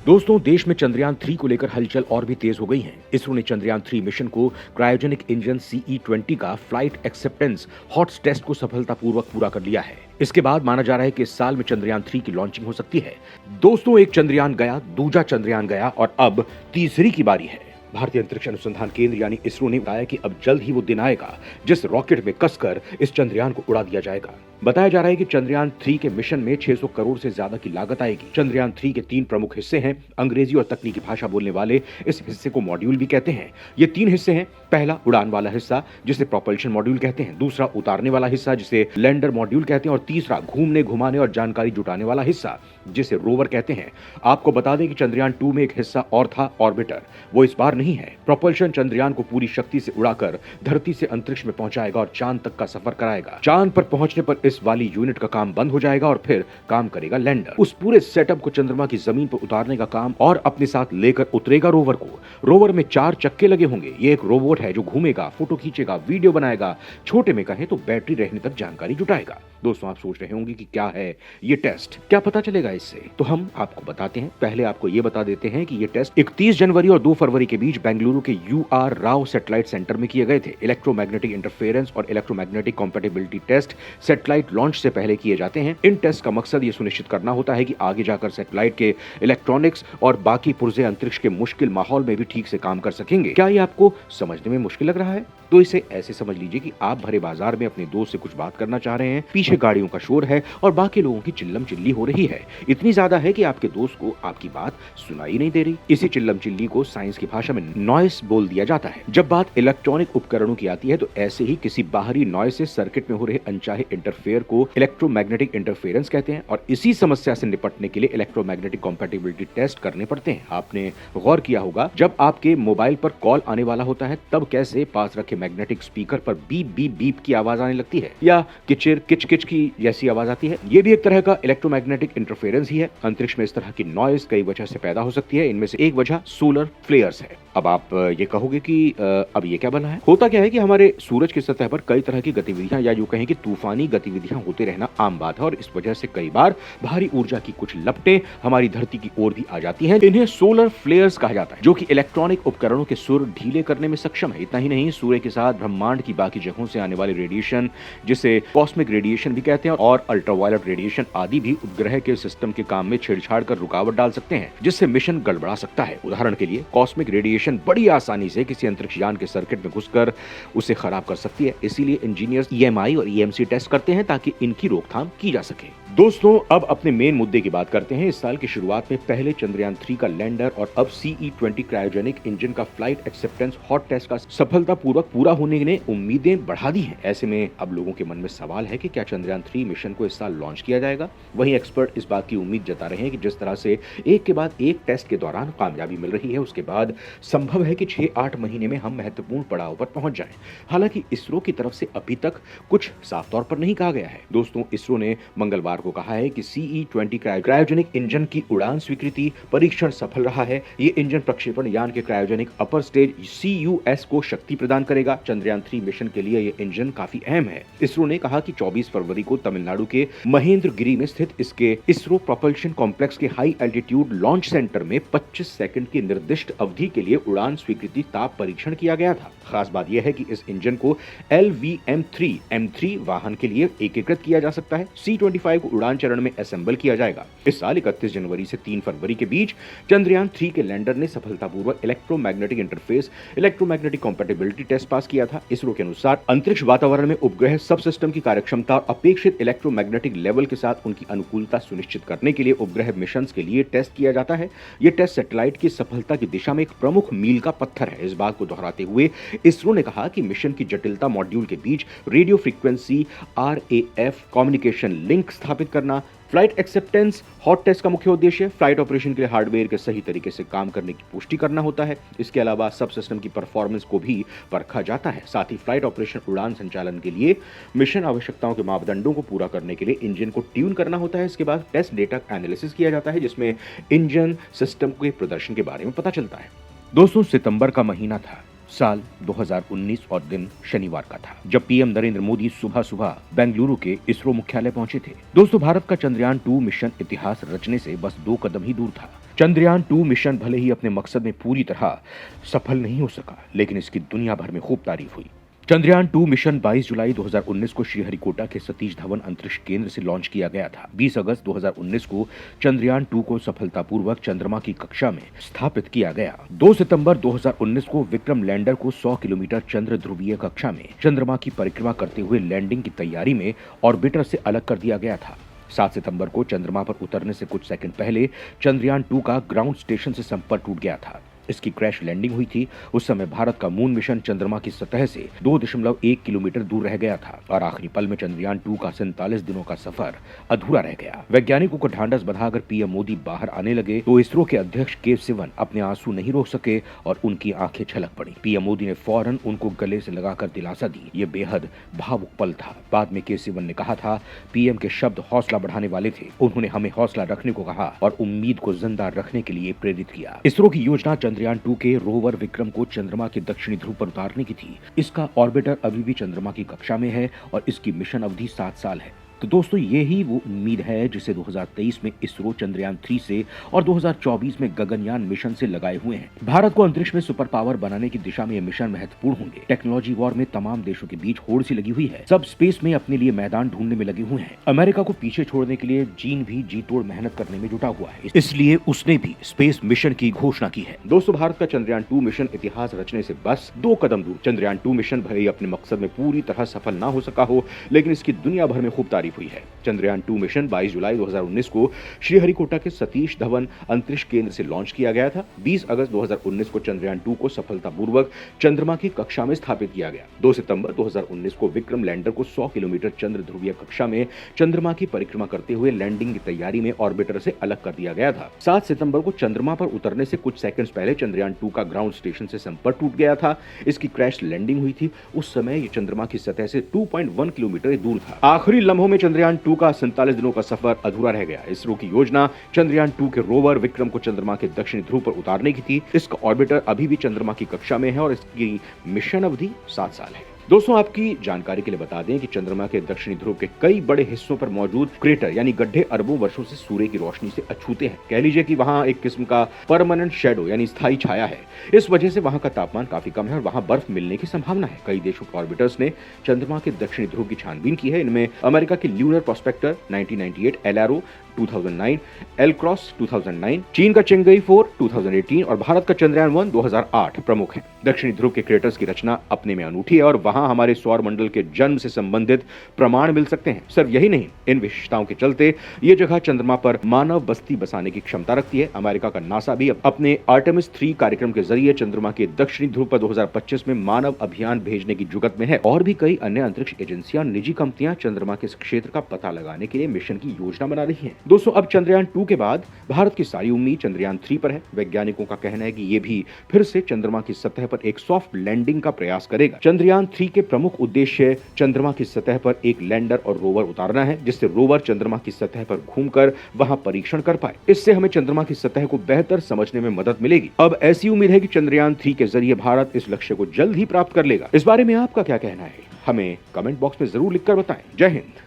दोस्तों, देश में चंद्रयान 3 को लेकर हलचल और भी तेज हो गई है। इसरो ने चंद्रयान 3 मिशन को क्रायोजेनिक इंजन CE-20 का फ्लाइट एक्सेप्टेंस हॉट टेस्ट को सफलतापूर्वक पूरा कर लिया है। इसके बाद माना जा रहा है कि इस साल में चंद्रयान 3 की लॉन्चिंग हो सकती है। दोस्तों, एक चंद्रयान गया, दूजा चंद्रयान गया और अब तीसरी की बारी है। भारतीय अंतरिक्ष अनुसंधान केंद्र यानी इसरो ने बताया कि अब जल्द ही वो दिन आएगा जिस रॉकेट में कसकर इस चंद्रयान को उड़ा दिया जाएगा। बताया जा रहा है कि चंद्रयान 3 के मिशन में 600 करोड़ से ज्यादा की लागत आएगी। चंद्रयान 3 के 3 प्रमुख हिस्से हैं। अंग्रेजी और तकनीकी भाषा बोलने वाले इस हिस्से को मॉड्यूल भी कहते हैं। ये 3 हिस्से हैं। पहला उड़ान वाला हिस्सा जिसे प्रोपल्शन मॉड्यूल कहते हैं, दूसरा उतारने वाला हिस्सा जिसे लैंडर मॉड्यूल कहते हैं और तीसरा घूमने घुमाने और जानकारी जुटाने वाला हिस्सा जिसे रोवर कहते हैं। आपको बता दें कि चंद्रयान 2 में एक हिस्सा और था, ऑर्बिटर। वो इस बार नहीं है। प्रोपल्शन चंद्रयान को पूरी शक्ति से उड़ाकर धरती से अंतरिक्ष में पहुंचाएगा और चांद तक का सफर कराएगा। चांद पर पहुंचने पर इस वाली यूनिट का काम बंद हो जाएगा और फिर काम करेगा लैंडर। उस पूरे सेटअप को चंद्रमा की जमीन पर उतारने का काम और अपने साथ लेकर उतरेगा रोवर को। रोवर में 4 चक्के लगे होंगे। ये एक रोबोट है जो घूमेगा, फोटो खींचेगा, वीडियो बनाएगा, छोटे में कहें तो बैटरी रहने तक जानकारी जुटाएगा। दोस्तों, आप सोच रहे होंगे कि क्या है ये टेस्ट, क्या पता चलेगा इससे? तो हम आपको बताते हैं। पहले आपको ये बता देते हैं कि ये टेस्ट 31 जनवरी और 2 फरवरी के बीच बेंगलुरु के UR राव सैटेलाइट सेंटर में किए गए थे। इलेक्ट्रोमैग्नेटिक इंटरफेरेंस और electromagnetic compatibility test satellite launch से पहले किए जाते हैं। इन टेस्ट का मकसद ये सुनिश्चित करना होता है कि आगे जाकर सैटेलाइट के इलेक्ट्रॉनिक्स और बाकी पुर्जे अंतरिक्ष के मुश्किल माहौल में भी ठीक से काम कर सकेंगे। क्या ये आपको समझने में मुश्किल लग रहा है? तो इसे ऐसे समझ लीजिए कि आप भरे बाजार में अपने दोस्त से कुछ बात करना चाह रहे हैं, पीछे गाड़ियों का शोर है और बाकी लोगों की चिल्लम चिल्ली हो रही है। इतनी ज्यादा है कि आपके दोस्त को आपकी बात सुनाई नहीं दे रही। इसी चिल्लम चिल्ली को साइंस की भाषा में नॉइस बोल दिया जाता है। जब बात इलेक्ट्रॉनिक उपकरणों की आती है तो ऐसे ही किसी बाहरी नॉइस से सर्किट में हो रहे अनचाहे इंटरफेयर को इलेक्ट्रोमैग्नेटिक इंटरफेरेंस कहते हैं और इसी समस्या से निपटने के लिए इलेक्ट्रोमैग्नेटिक कॉम्पैटिबिलिटी टेस्ट करने पड़ते हैं। आपने गौर किया होगा, जब आपके मोबाइल पर कॉल आने वाला होता है तब कैसे पास रखे मैग्नेटिक स्पीकर पर बीप बीप बीप की आवाज आने लगती है या किचिर किच किच की जैसी आवाज आती है। ये भी एक तरह का इलेक्ट्रोमैग्नेटिक इंटरफेरेंस ही है। अंतरिक्ष में इस तरह की नॉइज कई वजह से पैदा हो सकती है। इनमें से एक वजह सोलर फ्लेयर्स है। अब आप ये कहोगे कि अब ये क्या बना है? होता क्या है कि हमारे सूरज की सतह पर कई तरह की गतिविधियां या यूं कहें कि तूफानी गतिविधियां होते रहना आम बात है और इस वजह से कई बार भारी ऊर्जा की कुछ लपटें हमारी धरती की ओर भी आ जाती हैं। इन्हें सोलर फ्लेयर्स कहा जाता है, जो कि इलेक्ट्रॉनिक उपकरणों के सुर ढीले करने में सक्षम है। इतना ही नहीं, सूर्य के साथ ब्रह्मांड की बाकी जगहों से आने वाले रेडिएशन, जिसे कॉस्मिक रेडिएशन भी कहते हैं, और अल्ट्रावायलेट रेडिएशन आदि भी उपग्रह के सिस्टम के काम में छेड़छाड़ कर रुकावट डाल सकते हैं, जिससे मिशन गड़बड़ा सकता है। उदाहरण के लिए, कॉस्मिक रेडिएशन बड़ी आसानी से किसी अंतरिक्ष यान के सर्किट में घुसकर उसे खराब कर सकती है। इसीलिए इंजीनियर्स EMI और EMC टेस्ट करते हैं ताकि इनकी रोकथाम की जा सके। दोस्तों, अब अपने मेन मुद्दे की बात करते हैं। इस साल की शुरुआत में पहले चंद्रयान 3 का लैंडर और अब CE-20 क्रायोजेनिक इंजन का फ्लाइट एक्सेप्टेंस हॉट टेस्ट का सफलतापूर्वक पूरा होने ने उम्मीदें बढ़ा दी हैं। ऐसे में अब लोगों के मन में सवाल है कि क्या चंद्रयान 3 मिशन को इस साल लॉन्च किया जाएगा? वहीं एक्सपर्ट इस बात की उम्मीद जता रहे हैं कि जिस तरह से एक के बाद एक टेस्ट के दौरान कामयाबी मिल रही है, उसके बाद संभव है कि 6-8 महीने में हम महत्वपूर्ण पड़ाव पर पहुंच जाएं। हालांकि इसरो की तरफ से अभी तक कुछ साफ तौर पर नहीं कहा गया है। दोस्तों, इसरो ने मंगलवार को कहा है कि CE-20 क्रायोजेनिक इंजन की उड़ान स्वीकृति परीक्षण सफल रहा है। ये इंजन प्रक्षेपण यान के क्रायोजेनिक अपर स्टेज CUS को शक्ति प्रदान करेगा। चंद्रयान 3 मिशन के लिए ये इंजन काफी अहम है। इसरो ने कहा कि 24 फरवरी को तमिलनाडु के महेंद्रगिरी में स्थित इसके इसरो प्रोपल्शन कॉम्प्लेक्स के हाई एल्टीट्यूड लॉन्च सेंटर में 25 सेकंड की निर्दिष्ट अवधि के लिए उड़ान स्वीकृति ताप परीक्षण किया गया था। खास बात यह है कि इस इंजन को LVM-3 M3 वाहन के लिए एकीकृत किया जा सकता है। C-25 को उड़ान चरण में असेंबल किया जाएगा। इस साल 31 जनवरी से 3 फरवरी के बीच चंद्रयान 3 के लैंडर ने सफलतापूर्वक electromagnetic interface electromagnetic compatibility test pass किया था। इसरो के अनुसार अंतरिक्ष वातावरण में उपग्रह सब सिस्टम की कार्यक्षमता और अपेक्षित इलेक्ट्रोमैग्नेटिक लेवल के साथ उनकी अनुकूलता सुनिश्चित करने के लिए उपग्रह मिशन के लिए टेस्ट किया जाता है। यह टेस्ट सैटेलाइट की सफलता की दिशा में एक प्रमुख मील का पत्थर है। इस बात को दोहराते हुए इसरो ने कहा कि मिशन की जटिलता मॉड्यूल के बीच radio frequency RAF communication link स्थापित करना, फ्लाइट एक्सेप्टेंस हॉट टेस्ट का मुख्य उद्देश्य फ्लाइट ऑपरेशन के लिए हार्डवेयर के सही तरीके से काम करने की पुष्टि करना होता है। इसके अलावा सब सिस्टम की परफॉर्मेंस को भी परखा जाता है। साथ ही फ्लाइट ऑपरेशन उड़ान संचालन के लिए मिशन आवश्यकताओं के मापदंडों को पूरा करने के लिए इंजन को ट्यून करना होता है। इसके बाद टेस्ट डेटा एनालिसिस किया जाता है, जिसमें इंजन सिस्टम के प्रदर्शन के बारे में पता चलता है। दोस्तों, सितंबर का महीना था, साल 2019 और दिन शनिवार का था, जब पीएम नरेंद्र मोदी सुबह सुबह बेंगलुरु के इसरो मुख्यालय पहुंचे थे। दोस्तों, भारत का चंद्रयान 2 मिशन इतिहास रचने से बस 2 कदम ही दूर था। चंद्रयान 2 मिशन भले ही अपने मकसद में पूरी तरह सफल नहीं हो सका, लेकिन इसकी दुनिया भर में खूब तारीफ हुई। चंद्रयान 2 मिशन 22 जुलाई 2019 को श्रीहरिकोटा के सतीश धवन अंतरिक्ष केंद्र से लॉन्च किया गया था। 20 अगस्त 2019 को चंद्रयान 2 को सफलतापूर्वक चंद्रमा की कक्षा में स्थापित किया गया। 2 सितंबर 2019 को विक्रम लैंडर को 100 किलोमीटर चंद्र ध्रुवीय कक्षा में चंद्रमा की परिक्रमा करते हुए लैंडिंग की तैयारी में ऑर्बिटर से अलग कर दिया गया था। 7 सितंबर को चंद्रमा पर उतरने से कुछ सेकंड पहले चंद्रयान 2 का ग्राउंड स्टेशन से संपर्क टूट गया था। इसकी क्रैश लैंडिंग हुई थी। उस समय भारत का मून मिशन चंद्रमा की सतह से 2.1 किलोमीटर दूर रह गया था और आखिरी पल में चंद्रयान 2 का 47 दिनों का सफर अधूरा रह गया। वैज्ञानिकों को ढांढस बंधाकर पीएम मोदी बाहर आने लगे तो इसरो के अध्यक्ष के सिवन अपने आंसू नहीं रोक सके और उनकी आंखें छलक पड़ी। पीएम मोदी ने फौरन उनको गले से लगाकर दिलासा दी। ये बेहद भावुक पल था। बाद में के सिवन ने कहा था, पीएम के शब्द हौसला बढ़ाने वाले थे। उन्होंने हमें हौसला रखने को कहा और उम्मीद को जिंदा रखने के लिए प्रेरित किया। इसरो की योजना चंद्रयान 2 के रोवर विक्रम को चंद्रमा के दक्षिणी ध्रुव पर उतारने की थी। इसका ऑर्बिटर अभी भी चंद्रमा की कक्षा में है और इसकी मिशन अवधि 7 साल है। तो दोस्तों, ये ही वो उम्मीद है जिसे 2023 में इसरो चंद्रयान 3 से और 2024 में गगनयान मिशन से लगाए हुए हैं। भारत को अंतरिक्ष में सुपर पावर बनाने की दिशा में ये मिशन महत्वपूर्ण होंगे। टेक्नोलॉजी वॉर में तमाम देशों के बीच होड़ सी लगी हुई है। सब स्पेस में अपने लिए मैदान ढूंढने में लगे हुए हैं। अमेरिका को पीछे छोड़ने के लिए चीन भी जी तोड़ मेहनत करने में जुटा हुआ है, इसलिए उसने भी स्पेस मिशन की घोषणा की है। दोस्तों, भारत का चंद्रयान 2 मिशन इतिहास रचने से बस 2 कदम दूर। चंद्रयान 2 मिशन भले ही अपने मकसद में पूरी तरह सफल ना हो सका हो, लेकिन इसकी दुनिया भर में खूब तारीफ हुई है। चंद्रयान 2 मिशन 22 जुलाई 2019 को श्रीहरिकोटा के सतीश धवन अंतरिक्ष केंद्र से लॉन्च किया गया था। 20 अगस्त 2019 को चंद्रयान 2 को सफलतापूर्वक चंद्रमा की कक्षा में स्थापित किया गया। 2 सितंबर 2019 को विक्रम लैंडर को 100 किलोमीटर चंद्र ध्रुवीय कक्षा में चंद्रमा की परिक्रमा करते हुए लैंडिंग की तैयारी में ऑर्बिटर से अलग कर दिया गया था। 7 सितंबर को चंद्रमा पर उतरने से कुछ सेकंड्स पहले चंद्रयान 2 का ग्राउंड स्टेशन से संपर्क टूट गया था। इसकी क्रैश लैंडिंग हुई थी। उस समय ये चंद्रमा की सतह से 2.1 किलोमीटर दूर था। आखिरी लम्हों में चंद्रयान 2 का 47 दिनों का सफर अधूरा रह गया। इसरो की योजना चंद्रयान 2 के रोवर विक्रम को चंद्रमा के दक्षिणी ध्रुव पर उतारने की थी। इसका ऑर्बिटर अभी भी चंद्रमा की कक्षा में है और इसकी मिशन अवधि 7 साल है। दोस्तों, आपकी जानकारी के लिए बता दें कि चंद्रमा के दक्षिणी ध्रुव के कई बड़े हिस्सों पर मौजूद क्रेटर यानी गड्ढे अरबों वर्षों से सूर्य की रोशनी से अछूते हैं। कह लीजिए कि वहां एक किस्म का परमानेंट शेडो यानी स्थायी छाया है। इस वजह से वहां का तापमान काफी कम है और वहां बर्फ मिलने की संभावना है। कई देशों के ऑर्बिटर्स ने चंद्रमा के दक्षिणी ध्रुव की छानबीन की है। इनमें अमेरिका की ल्यूनर प्रोस्पेक्टर 1998, एलआरओ 2009, एलक्रॉस 2009, चीन का चेंगई 4 2018 और भारत का चंद्रयान 1 2008 प्रमुख हैं। दक्षिणी ध्रुव के क्रेटर्स की रचना अपने में अनूठी है और वहां हमारे सौर मंडल के जन्म से संबंधित प्रमाण मिल सकते हैं। सिर्फ यही नहीं, इन विशेषताओं के चलते ये जगह चंद्रमा पर मानव बस्ती बसाने की क्षमता रखती है। अमेरिका का नासा भी अपने आर्टेमिस 3 कार्यक्रम के जरिए चंद्रमा के दक्षिणी ध्रुव पर 2025 में मानव अभियान भेजने की जुगत में है और भी कई अन्य अंतरिक्ष एजेंसियां, निजी कंपनियां चंद्रमा के इस क्षेत्र का पता लगाने के लिए मिशन की योजना बना रही हैं। दोस्तों, अब चंद्रयान 2 के बाद भारत की सारी उम्मीद चंद्रयान 3 पर है। वैज्ञानिकों का कहना है कि ये भी फिर से चंद्रमा की सतह पर एक सॉफ्ट लैंडिंग का प्रयास करेगा। चंद्रयान 3 के प्रमुख उद्देश्य चंद्रमा की सतह पर एक लैंडर और रोवर उतारना है, जिससे रोवर चंद्रमा की सतह पर घूमकर वहां परीक्षण कर पाए। इससे हमें चंद्रमा की सतह को बेहतर समझने में मदद मिलेगी। अब ऐसी उम्मीद है कि चंद्रयान 3 के जरिए भारत इस लक्ष्य को जल्द ही प्राप्त कर लेगा। इस बारे में आपका क्या कहना है? हमें कमेंट बॉक्स में जरूर लिखकर बताएं। जय हिंद।